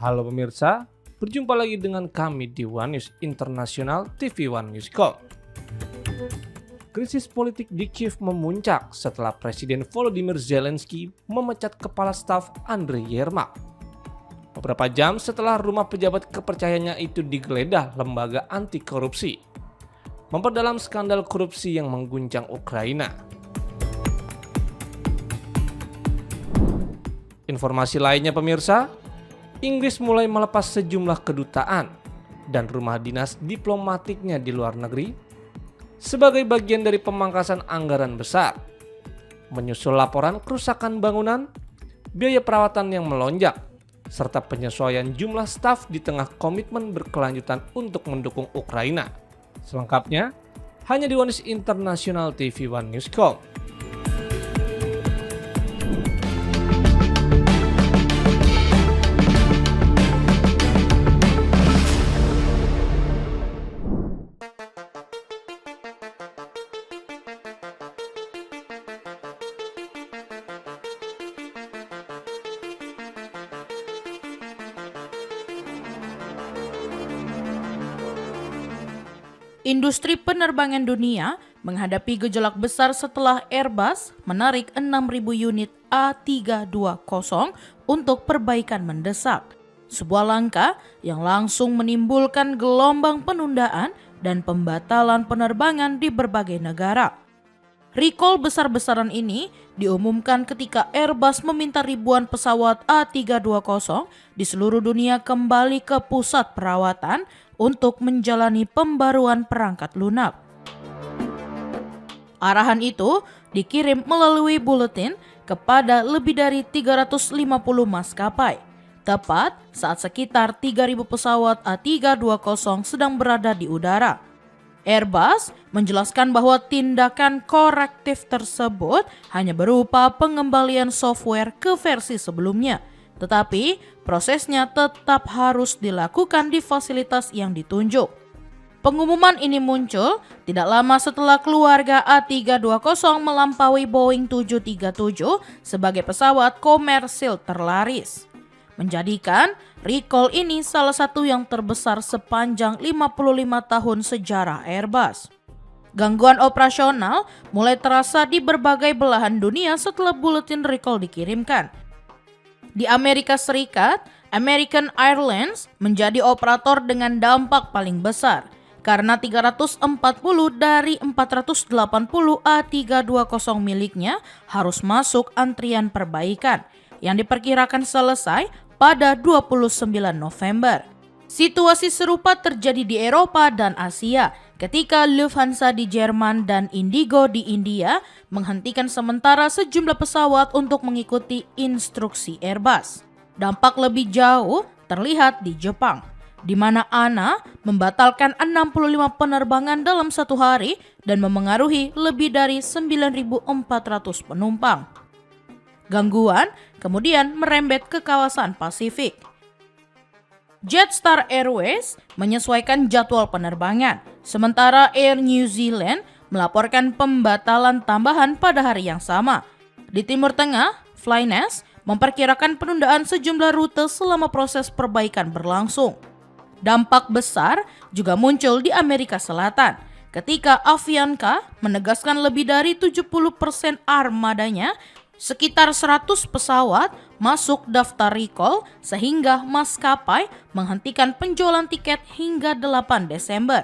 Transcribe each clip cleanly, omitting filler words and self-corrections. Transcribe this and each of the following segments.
Halo pemirsa, berjumpa lagi dengan kami di One News International TV One News Call. Krisis politik di Kiev memuncak setelah Presiden Volodymyr Zelensky memecat Kepala Staf Andriy Yermak. Beberapa jam setelah rumah pejabat kepercayaannya itu digeledah lembaga anti korupsi, memperdalam skandal korupsi yang mengguncang Ukraina. Informasi lainnya pemirsa, Inggris mulai melepas sejumlah kedutaan dan rumah dinas diplomatiknya di luar negeri sebagai bagian dari pemangkasan anggaran besar, menyusul laporan kerusakan bangunan, biaya perawatan yang melonjak, serta penyesuaian jumlah staf di tengah komitmen berkelanjutan untuk mendukung Ukraina. Selengkapnya, hanya di One News International TV One News Call. Industri penerbangan dunia menghadapi gejolak besar setelah Airbus menarik 6.000 unit A320 untuk perbaikan mendesak. Sebuah langkah yang langsung menimbulkan gelombang penundaan dan pembatalan penerbangan di berbagai negara. Recall besar-besaran ini diumumkan ketika Airbus meminta ribuan pesawat A320 di seluruh dunia kembali ke pusat perawatan untuk menjalani pembaruan perangkat lunak. Arahan itu dikirim melalui buletin kepada lebih dari 350 maskapai, tepat saat sekitar 3.000 pesawat A320 sedang berada di udara. Airbus menjelaskan bahwa tindakan korektif tersebut hanya berupa pengembalian software ke versi sebelumnya, tetapi prosesnya tetap harus dilakukan di fasilitas yang ditunjuk. Pengumuman ini muncul tidak lama setelah keluarga A320 melampaui Boeing 737 sebagai pesawat komersil terlaris, menjadikan recall ini salah satu yang terbesar sepanjang 55 tahun sejarah Airbus. Gangguan operasional mulai terasa di berbagai belahan dunia setelah buletin recall dikirimkan. Di Amerika Serikat, American Airlines menjadi operator dengan dampak paling besar karena 340 dari 480 A320 miliknya harus masuk antrian perbaikan yang diperkirakan selesai pada 29 November. Situasi serupa terjadi di Eropa dan Asia ketika Lufthansa di Jerman dan Indigo di India menghentikan sementara sejumlah pesawat untuk mengikuti instruksi Airbus. Dampak lebih jauh terlihat di Jepang, di mana ANA membatalkan 65 penerbangan dalam satu hari dan memengaruhi lebih dari 9.400 penumpang. Gangguan kemudian merembet ke kawasan Pasifik. Jetstar Airways menyesuaikan jadwal penerbangan, sementara Air New Zealand melaporkan pembatalan tambahan pada hari yang sama. Di Timur Tengah, Flynas memperkirakan penundaan sejumlah rute selama proses perbaikan berlangsung. Dampak besar juga muncul di Amerika Selatan, ketika Avianca menegaskan lebih dari 70% armadanya, sekitar 100 pesawat masuk daftar recall sehingga maskapai menghentikan penjualan tiket hingga 8 Desember.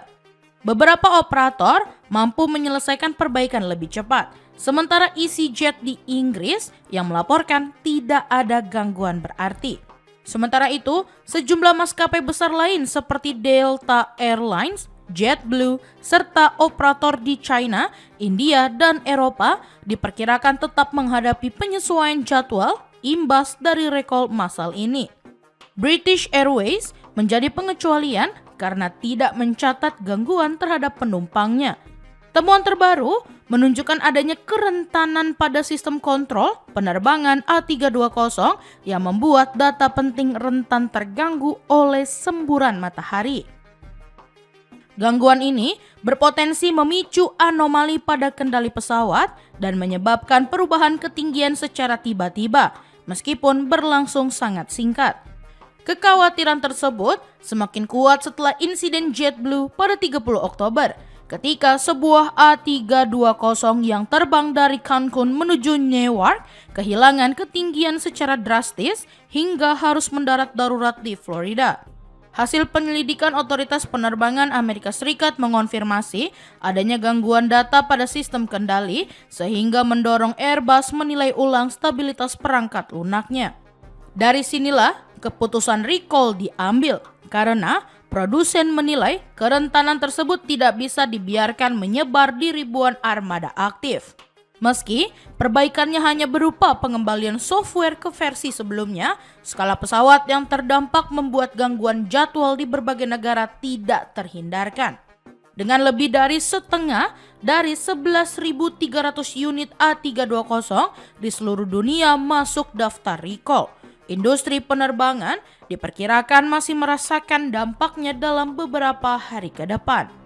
Beberapa operator mampu menyelesaikan perbaikan lebih cepat, sementara EasyJet di Inggris yang melaporkan tidak ada gangguan berarti. Sementara itu, sejumlah maskapai besar lain seperti Delta Airlines, JetBlue, serta operator di China, India, dan Eropa diperkirakan tetap menghadapi penyesuaian jadwal imbas dari recall massal ini. British Airways menjadi pengecualian karena tidak mencatat gangguan terhadap penumpangnya. Temuan terbaru menunjukkan adanya kerentanan pada sistem kontrol penerbangan A320 yang membuat data penting rentan terganggu oleh semburan matahari. Gangguan ini berpotensi memicu anomali pada kendali pesawat dan menyebabkan perubahan ketinggian secara tiba-tiba, meskipun berlangsung sangat singkat. Kekhawatiran tersebut semakin kuat setelah insiden JetBlue pada 30 Oktober ketika sebuah A320 yang terbang dari Cancun menuju Newark kehilangan ketinggian secara drastis hingga harus mendarat darurat di Florida. Hasil penyelidikan otoritas penerbangan Amerika Serikat mengonfirmasi adanya gangguan data pada sistem kendali sehingga mendorong Airbus menilai ulang stabilitas perangkat lunaknya. Dari sinilah keputusan recall diambil karena produsen menilai kerentanan tersebut tidak bisa dibiarkan menyebar di ribuan armada aktif. Meski perbaikannya hanya berupa pengembalian software ke versi sebelumnya, skala pesawat yang terdampak membuat gangguan jadwal di berbagai negara tidak terhindarkan. Dengan lebih dari setengah dari 11.300 unit A320 di seluruh dunia masuk daftar recall, industri penerbangan diperkirakan masih merasakan dampaknya dalam beberapa hari ke depan.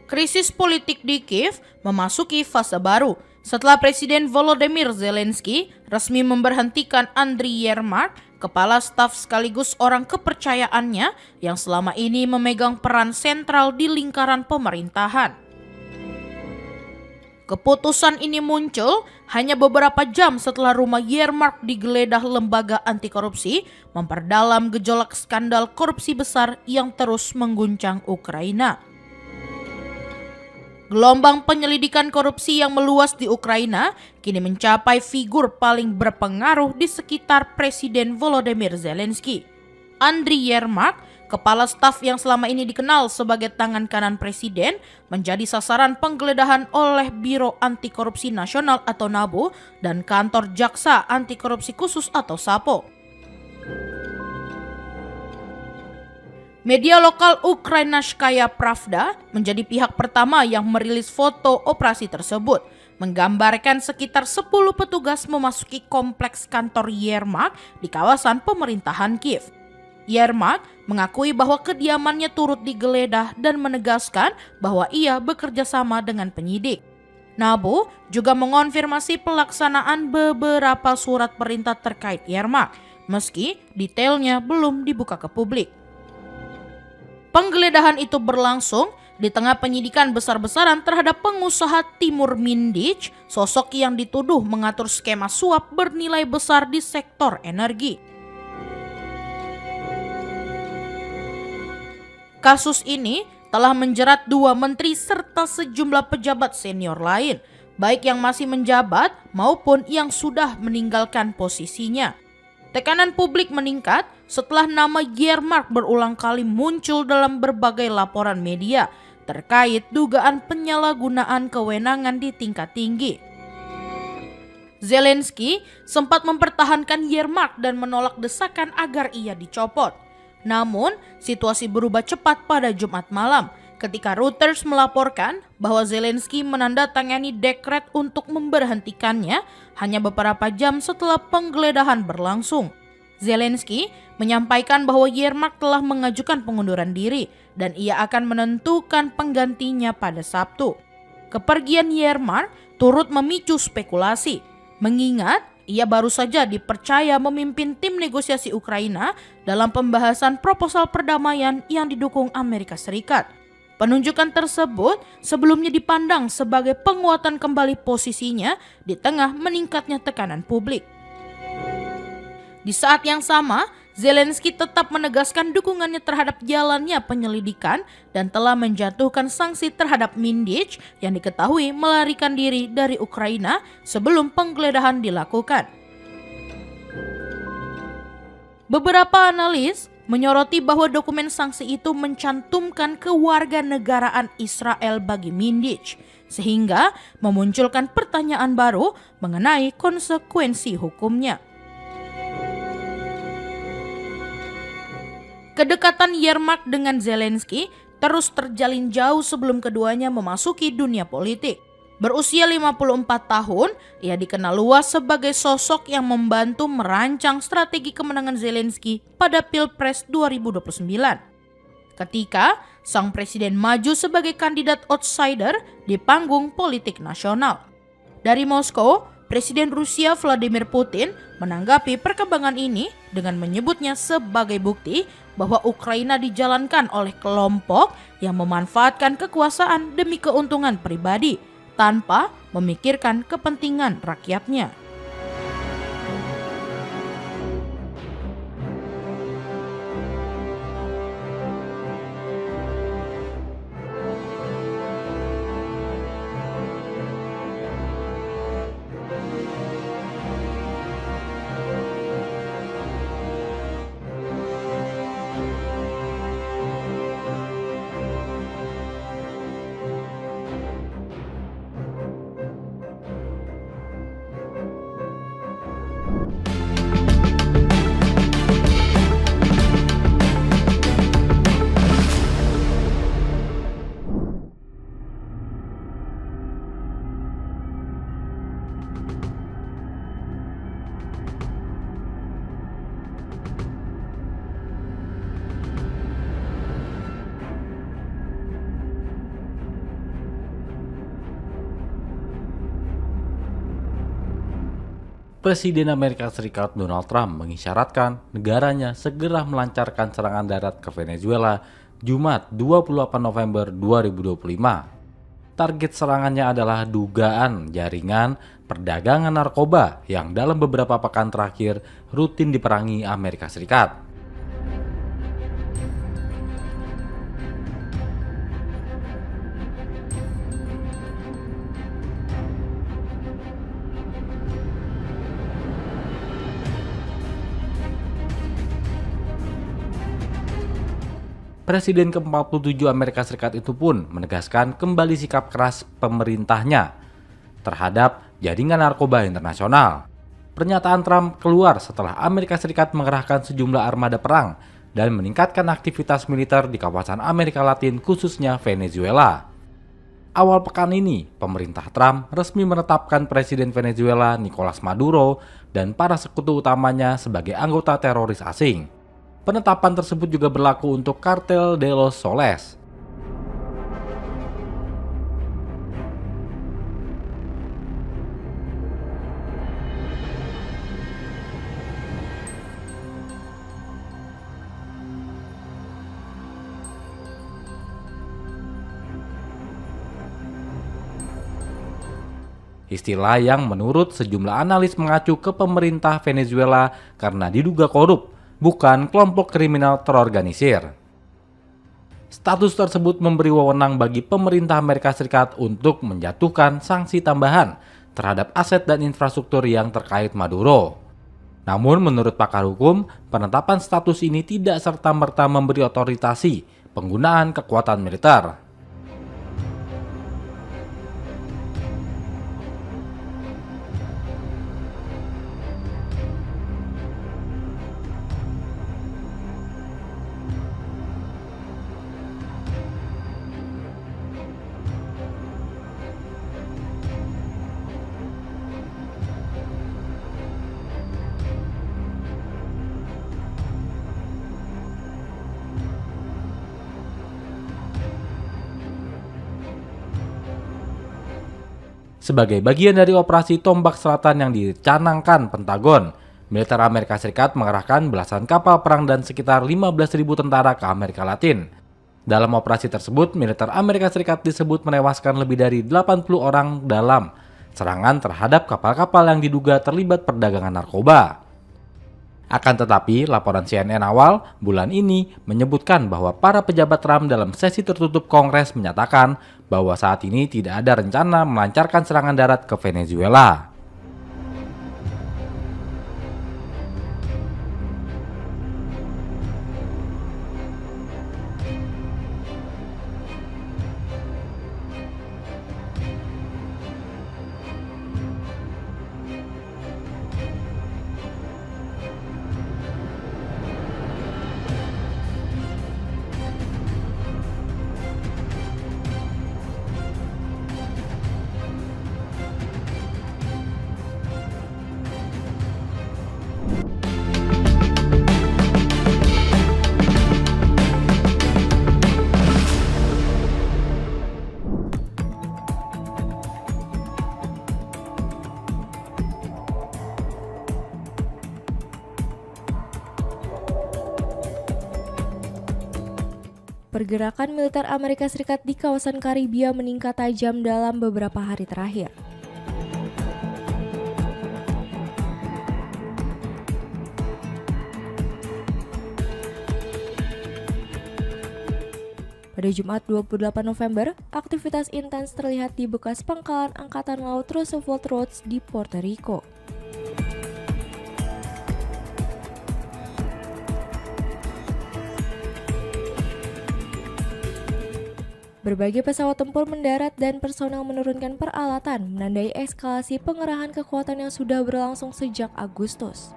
Krisis politik di Kiev memasuki fase baru setelah Presiden Volodymyr Zelensky resmi memberhentikan Andriy Yermak, kepala staf sekaligus orang kepercayaannya yang selama ini memegang peran sentral di lingkaran pemerintahan. Keputusan ini muncul hanya beberapa jam setelah rumah Yermak digeledah lembaga anti korupsi memperdalam gejolak skandal korupsi besar yang terus mengguncang Ukraina. Gelombang penyelidikan korupsi yang meluas di Ukraina kini mencapai figur paling berpengaruh di sekitar Presiden Volodymyr Zelensky. Andriy Yermak, kepala staf yang selama ini dikenal sebagai tangan kanan presiden, menjadi sasaran penggeledahan oleh Biro Anti Korupsi Nasional atau NABU dan Kantor Jaksa Anti Korupsi Khusus atau SAPO. Media lokal Ukrainskaya Pravda menjadi pihak pertama yang merilis foto operasi tersebut, menggambarkan sekitar 10 petugas memasuki kompleks kantor Yermak di kawasan pemerintahan Kiev. Yermak mengakui bahwa kediamannya turut digeledah dan menegaskan bahwa ia bekerja sama dengan penyidik. NABU juga mengonfirmasi pelaksanaan beberapa surat perintah terkait Yermak, meski detailnya belum dibuka ke publik. Penggeledahan itu berlangsung di tengah penyidikan besar-besaran terhadap pengusaha Timur Mindich, sosok yang dituduh mengatur skema suap bernilai besar di sektor energi. Kasus ini telah menjerat 2 menteri serta sejumlah pejabat senior lain, baik yang masih menjabat maupun yang sudah meninggalkan posisinya. Tekanan publik meningkat setelah nama Yermak berulang kali muncul dalam berbagai laporan media terkait dugaan penyalahgunaan kewenangan di tingkat tinggi. Zelensky sempat mempertahankan Yermak dan menolak desakan agar ia dicopot. Namun, situasi berubah cepat pada Jumat malam ketika Reuters melaporkan bahwa Zelensky menandatangani dekret untuk memberhentikannya hanya beberapa jam setelah penggeledahan berlangsung. Zelensky menyampaikan bahwa Yermak telah mengajukan pengunduran diri dan ia akan menentukan penggantinya pada Sabtu. Kepergian Yermak turut memicu spekulasi, mengingat ia baru saja dipercaya memimpin tim negosiasi Ukraina dalam pembahasan proposal perdamaian yang didukung Amerika Serikat. Penunjukan tersebut sebelumnya dipandang sebagai penguatan kembali posisinya di tengah meningkatnya tekanan publik. Di saat yang sama, Zelensky tetap menegaskan dukungannya terhadap jalannya penyelidikan dan telah menjatuhkan sanksi terhadap Mindich yang diketahui melarikan diri dari Ukraina sebelum penggeledahan dilakukan. Beberapa analis menyoroti bahwa dokumen sanksi itu mencantumkan kewarganegaraan Israel bagi Mindich, sehingga memunculkan pertanyaan baru mengenai konsekuensi hukumnya. Kedekatan Yermak dengan Zelensky terus terjalin jauh sebelum keduanya memasuki dunia politik. Berusia 54 tahun, ia dikenal luas sebagai sosok yang membantu merancang strategi kemenangan Zelensky pada Pilpres 2029. Ketika sang presiden maju sebagai kandidat outsider di panggung politik nasional. Dari Moskow, Presiden Rusia Vladimir Putin menanggapi perkembangan ini dengan menyebutnya sebagai bukti bahwa Ukraina dijalankan oleh kelompok yang memanfaatkan kekuasaan demi keuntungan pribadi tanpa memikirkan kepentingan rakyatnya. Presiden Amerika Serikat Donald Trump mengisyaratkan negaranya segera melancarkan serangan darat ke Venezuela Jumat 28 November 2025. Target serangannya adalah dugaan jaringan perdagangan narkoba yang dalam beberapa pekan terakhir rutin diperangi Amerika Serikat. Presiden ke-47 Amerika Serikat itu pun menegaskan kembali sikap keras pemerintahnya terhadap jaringan narkoba internasional. Pernyataan Trump keluar setelah Amerika Serikat mengerahkan sejumlah armada perang dan meningkatkan aktivitas militer di kawasan Amerika Latin khususnya Venezuela. Awal pekan ini, pemerintah Trump resmi menetapkan Presiden Venezuela Nicolas Maduro dan para sekutu utamanya sebagai anggota teroris asing. Penetapan tersebut juga berlaku untuk Cartel de los Soles. Istilah yang menurut sejumlah analis mengacu ke pemerintah Venezuela karena diduga korup, bukan kelompok kriminal terorganisir. Status tersebut memberi wewenang bagi pemerintah Amerika Serikat untuk menjatuhkan sanksi tambahan terhadap aset dan infrastruktur yang terkait Maduro. Namun menurut pakar hukum, penetapan status ini tidak serta-merta memberi otorisasi penggunaan kekuatan militer. Sebagai bagian dari operasi Tombak Selatan yang dicanangkan Pentagon, militer Amerika Serikat mengerahkan belasan kapal perang dan sekitar 15.000 tentara ke Amerika Latin. Dalam operasi tersebut, militer Amerika Serikat disebut menewaskan lebih dari 80 orang dalam serangan terhadap kapal-kapal yang diduga terlibat perdagangan narkoba. Akan tetapi, laporan CNN awal bulan ini menyebutkan bahwa para pejabat Trump dalam sesi tertutup Kongres menyatakan bahwa saat ini tidak ada rencana melancarkan serangan darat ke Venezuela. Pergerakan militer Amerika Serikat di kawasan Karibia meningkat tajam dalam beberapa hari terakhir. Pada Jumat 28 November, aktivitas intens terlihat di bekas pangkalan Angkatan Laut Roosevelt Roads di Puerto Rico. Berbagai pesawat tempur mendarat dan personel menurunkan peralatan, menandai eskalasi pengerahan kekuatan yang sudah berlangsung sejak Agustus.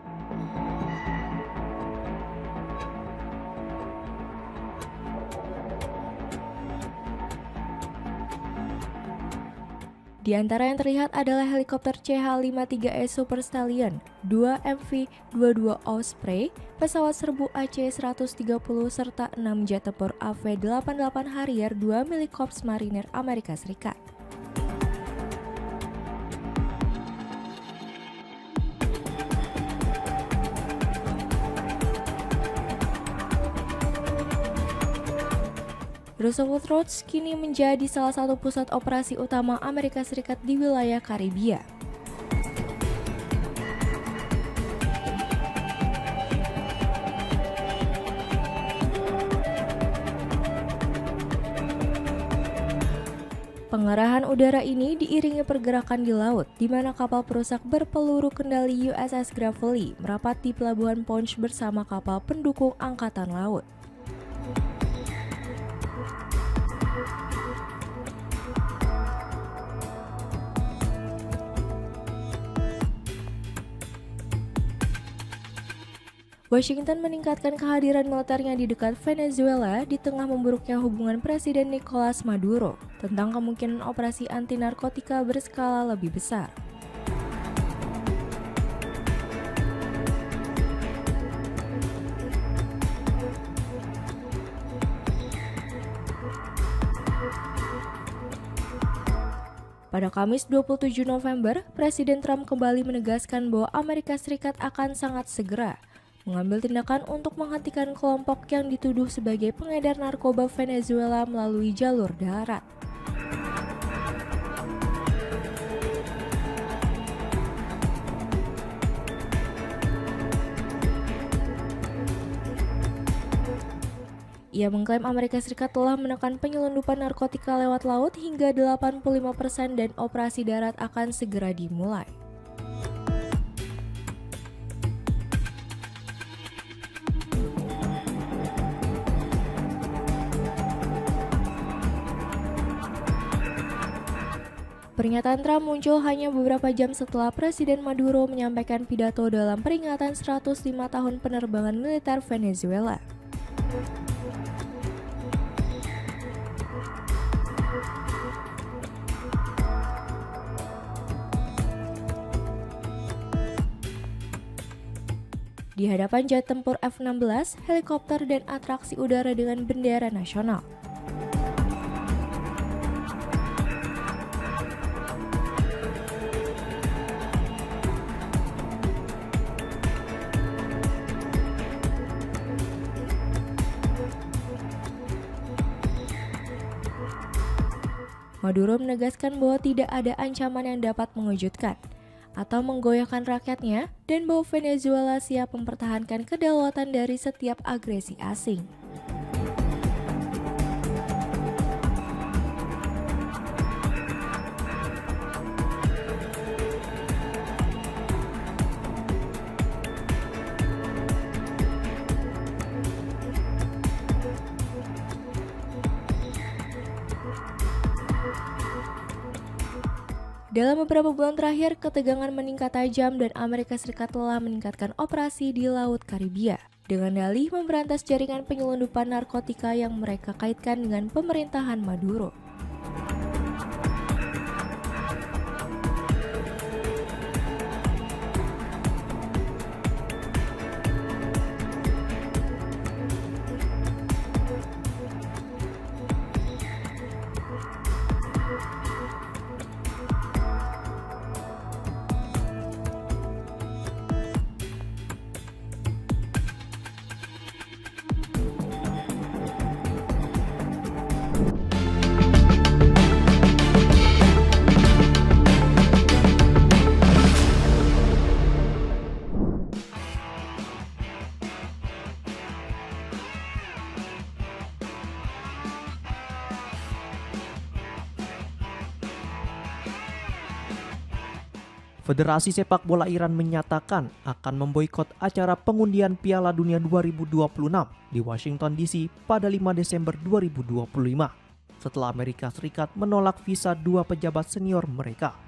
Di antara yang terlihat adalah helikopter CH-53S Super Stallion, 2 MV-22 Osprey, pesawat serbu AC-130 serta 6 jet tempur AV-88 Harrier 2 milik Korps Marinir Amerika Serikat. Roosevelt Roads kini menjadi salah satu pusat operasi utama Amerika Serikat di wilayah Karibia. Pengerahan udara ini diiringi pergerakan di laut, di mana kapal perusak berpeluru kendali USS Gravely merapat di Pelabuhan Punch bersama kapal pendukung Angkatan Laut. Washington meningkatkan kehadiran militernya di dekat Venezuela di tengah memburuknya hubungan Presiden Nicolas Maduro tentang kemungkinan operasi anti narkotika berskala lebih besar. Pada Kamis 27 November, Presiden Trump kembali menegaskan bahwa Amerika Serikat akan sangat segera mengambil tindakan untuk menghentikan kelompok yang dituduh sebagai pengedar narkoba Venezuela melalui jalur darat. Ia mengklaim Amerika Serikat telah menekan penyelundupan narkotika lewat laut hingga 85% dan operasi darat akan segera dimulai. Pernyataan Trump muncul hanya beberapa jam setelah Presiden Maduro menyampaikan pidato dalam peringatan 105 tahun penerbangan militer Venezuela. Di hadapan jet tempur F-16, helikopter dan atraksi udara dengan bendera nasional. Maduro menegaskan bahwa tidak ada ancaman yang dapat mengejutkan atau menggoyahkan rakyatnya dan bahwa Venezuela siap mempertahankan kedaulatan dari setiap agresi asing. Dalam beberapa bulan terakhir, ketegangan meningkat tajam dan Amerika Serikat telah meningkatkan operasi di Laut Karibia dengan dalih memberantas jaringan penyelundupan narkotika yang mereka kaitkan dengan pemerintahan Maduro. Federasi Sepak Bola Iran menyatakan akan memboikot acara pengundian Piala Dunia 2026 di Washington DC pada 5 Desember 2025 setelah Amerika Serikat menolak visa 2 pejabat senior mereka.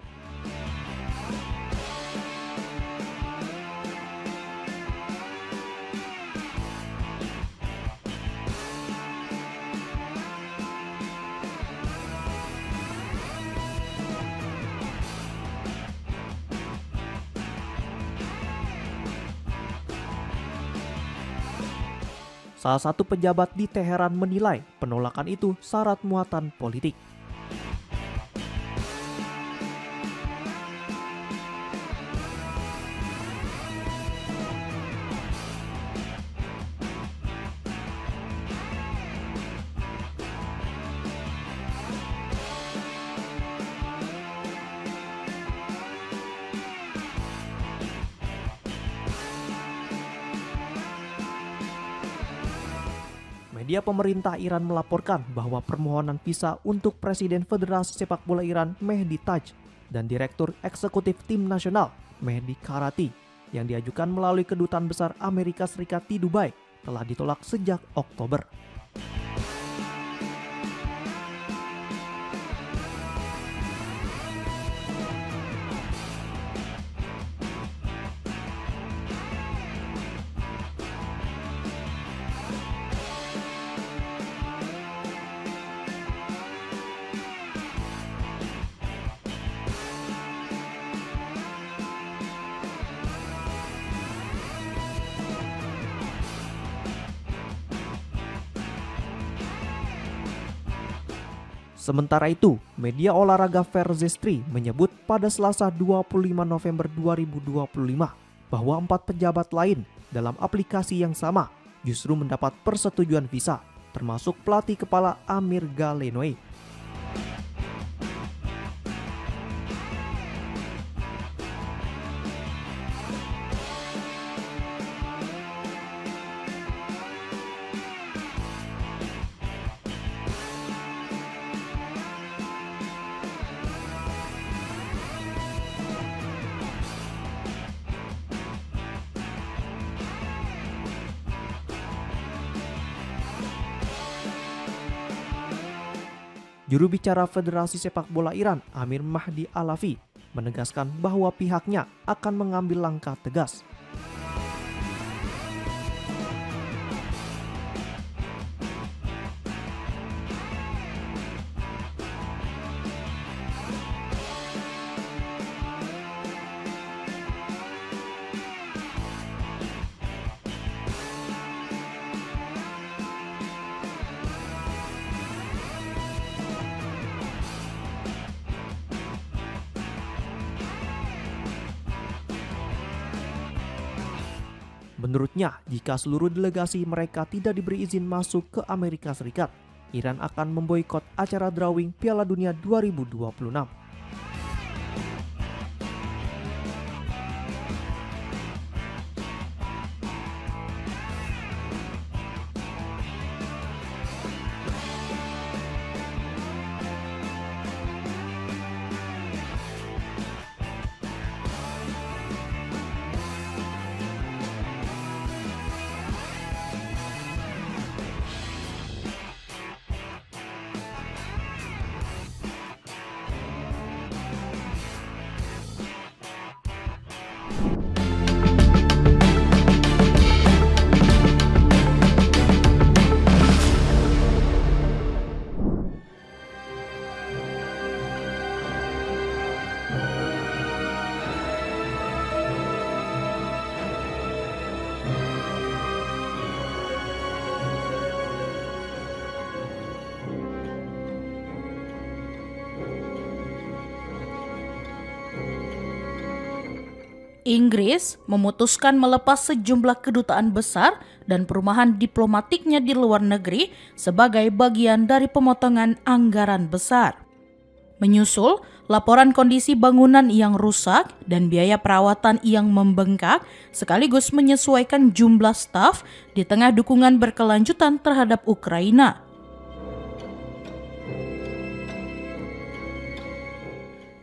Salah satu pejabat di Teheran menilai penolakan itu syarat muatan politik. Media pemerintah Iran melaporkan bahwa permohonan visa untuk Presiden Federasi Sepak Bola Iran Mehdi Taj dan Direktur Eksekutif Tim Nasional Mehdi Karati yang diajukan melalui Kedutaan Besar Amerika Serikat di Dubai telah ditolak sejak Oktober. Sementara itu, media olahraga Verzestri menyebut pada Selasa 25 November 2025 bahwa 4 pejabat lain dalam aplikasi yang sama justru mendapat persetujuan visa, termasuk pelatih kepala Amir Galenoy. Juru bicara Federasi Sepak Bola Iran, Amir Mahdi Alavi, menegaskan bahwa pihaknya akan mengambil langkah tegas. Menurutnya, jika seluruh delegasi mereka tidak diberi izin masuk ke Amerika Serikat, Iran akan memboikot acara drawing Piala Dunia 2026. Inggris memutuskan melepas sejumlah kedutaan besar dan perumahan diplomatiknya di luar negeri sebagai bagian dari pemotongan anggaran besar. Menyusul laporan kondisi bangunan yang rusak dan biaya perawatan yang membengkak, sekaligus menyesuaikan jumlah staf di tengah dukungan berkelanjutan terhadap Ukraina.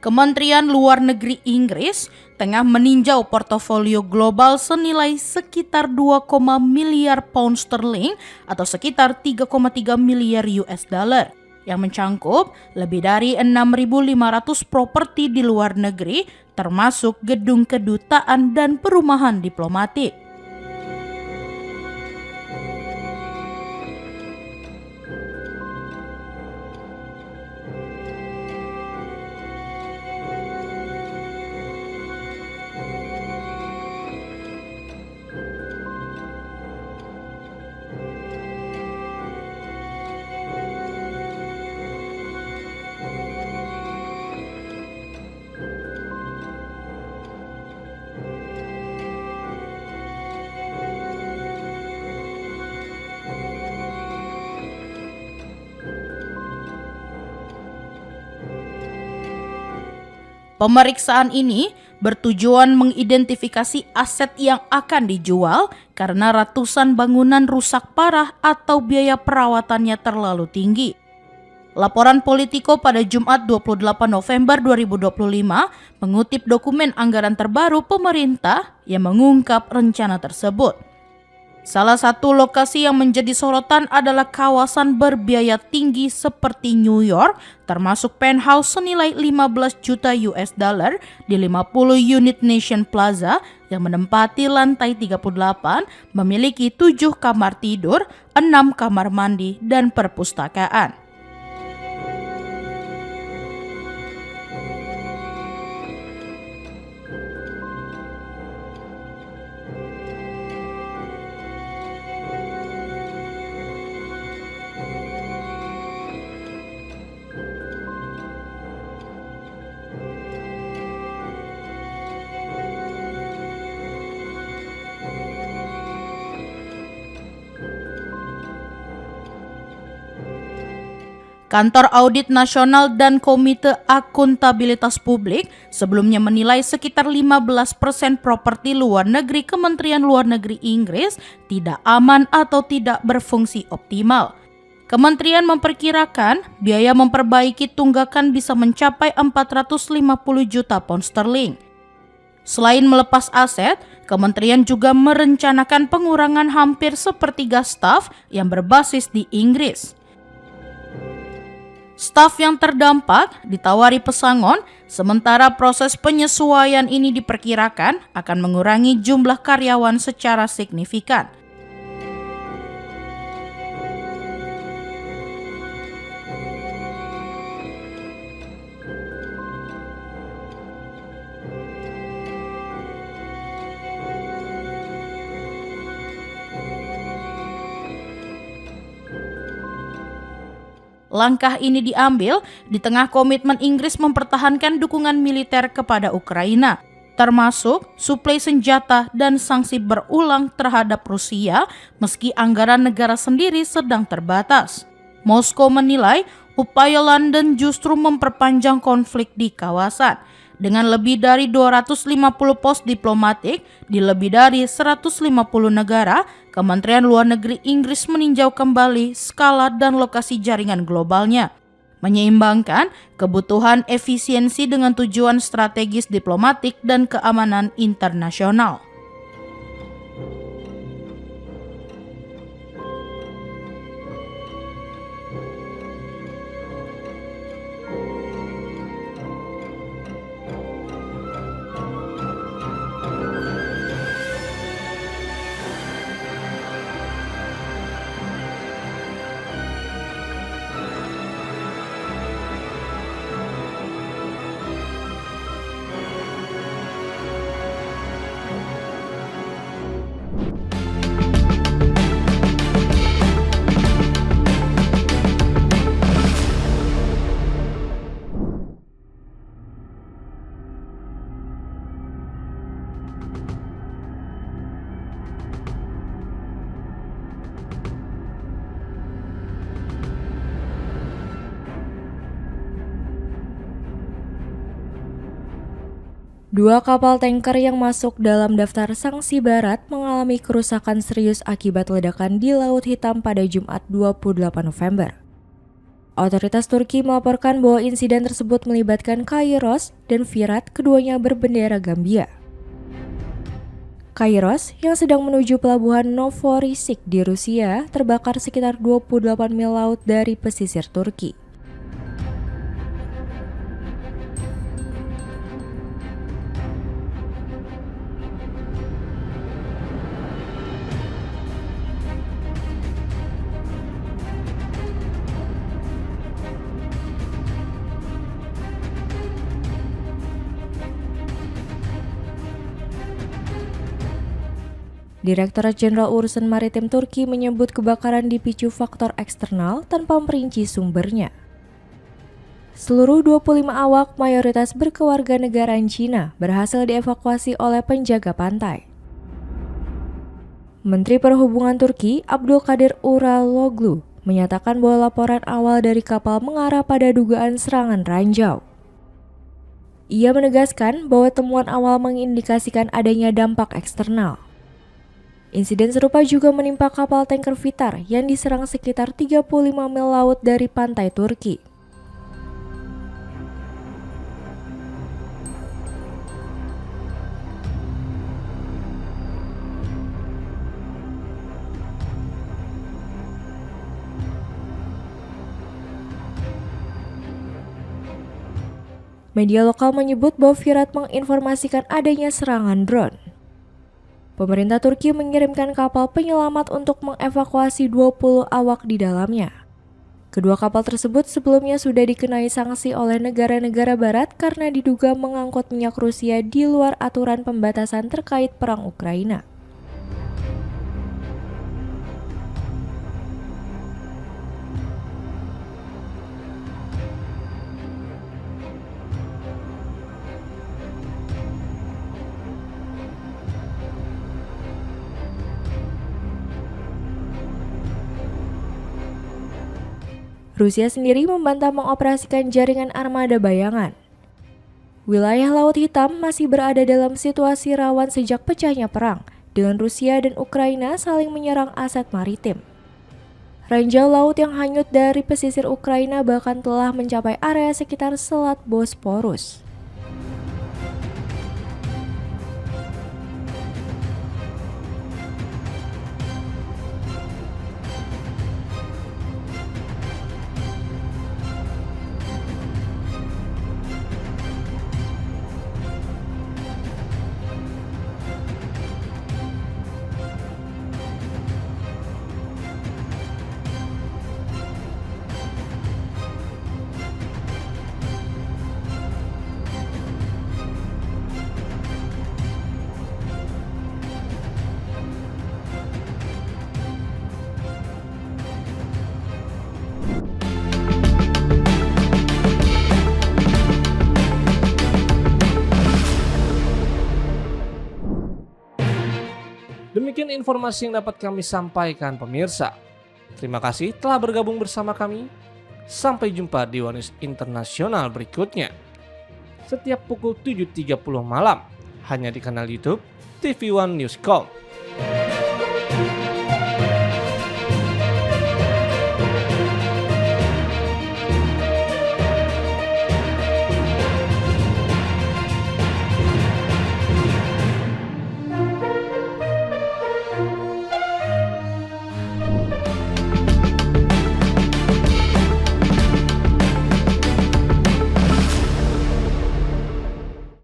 Kementerian Luar Negeri Inggris tengah meninjau portofolio global senilai sekitar 2, miliar pound sterling atau sekitar 3,3 miliar US dollar yang mencangkup lebih dari 6.500 properti di luar negeri termasuk gedung kedutaan dan perumahan diplomatik. Pemeriksaan ini bertujuan mengidentifikasi aset yang akan dijual karena ratusan bangunan rusak parah atau biaya perawatannya terlalu tinggi. Laporan Politico pada Jumat 28 November 2025 mengutip dokumen anggaran terbaru pemerintah yang mengungkap rencana tersebut. Salah satu lokasi yang menjadi sorotan adalah kawasan berbiaya tinggi seperti New York, termasuk penthouse senilai 15 juta US dollar di 50 unit Nation Plaza yang menempati lantai 38, memiliki 7 kamar tidur, 6 kamar mandi, dan perpustakaan. Kantor Audit Nasional dan Komite Akuntabilitas Publik sebelumnya menilai sekitar 15% properti luar negeri Kementerian Luar Negeri Inggris tidak aman atau tidak berfungsi optimal. Kementerian memperkirakan biaya memperbaiki tunggakan bisa mencapai 450 juta pound sterling. Selain melepas aset, Kementerian juga merencanakan pengurangan hampir sepertiga staf yang berbasis di Inggris. Staf yang terdampak ditawari pesangon, sementara proses penyesuaian ini diperkirakan akan mengurangi jumlah karyawan secara signifikan. Langkah ini diambil di tengah komitmen Inggris mempertahankan dukungan militer kepada Ukraina, termasuk suplai senjata dan sanksi berulang terhadap Rusia meski anggaran negara sendiri sedang terbatas. Moskow menilai upaya London justru memperpanjang konflik di kawasan. Dengan lebih dari 250 pos diplomatik di lebih dari 150 negara, Kementerian Luar Negeri Inggris meninjau kembali skala dan lokasi jaringan globalnya, menyeimbangkan kebutuhan efisiensi dengan tujuan strategis diplomatik dan keamanan internasional. Dua kapal tanker yang masuk dalam daftar sanksi barat mengalami kerusakan serius akibat ledakan di Laut Hitam pada Jumat 28 November. Otoritas Turki melaporkan bahwa insiden tersebut melibatkan Kairos dan Firat, keduanya berbendera Gambia. Kairos yang sedang menuju pelabuhan Novorisik di Rusia terbakar sekitar 28 mil laut dari pesisir Turki. Direktorat Jenderal Urusan Maritim Turki menyebut kebakaran dipicu faktor eksternal tanpa merinci sumbernya. Seluruh 25 awak mayoritas berkewarganegaraan Cina berhasil dievakuasi oleh penjaga pantai. Menteri Perhubungan Turki Abdul Kadir Uraloglu menyatakan bahwa laporan awal dari kapal mengarah pada dugaan serangan ranjau. Ia menegaskan bahwa temuan awal mengindikasikan adanya dampak eksternal. Insiden serupa juga menimpa kapal tanker Vitar yang diserang sekitar 35 mil laut dari pantai Turki. Media lokal menyebut bahwa Firat menginformasikan adanya serangan drone. Pemerintah Turki mengirimkan kapal penyelamat untuk mengevakuasi 20 awak di dalamnya. Kedua kapal tersebut sebelumnya sudah dikenai sanksi oleh negara-negara barat karena diduga mengangkut minyak Rusia di luar aturan pembatasan terkait perang Ukraina. Rusia sendiri membantah mengoperasikan jaringan armada bayangan. Wilayah Laut Hitam masih berada dalam situasi rawan sejak pecahnya perang, dengan Rusia dan Ukraina saling menyerang aset maritim. Ranjau laut yang hanyut dari pesisir Ukraina bahkan telah mencapai area sekitar Selat Bosporus. Demikian informasi yang dapat kami sampaikan pemirsa. Terima kasih telah bergabung bersama kami. Sampai jumpa di One News Internasional berikutnya. Setiap pukul 7.30 malam hanya di kanal YouTube TV One News Com.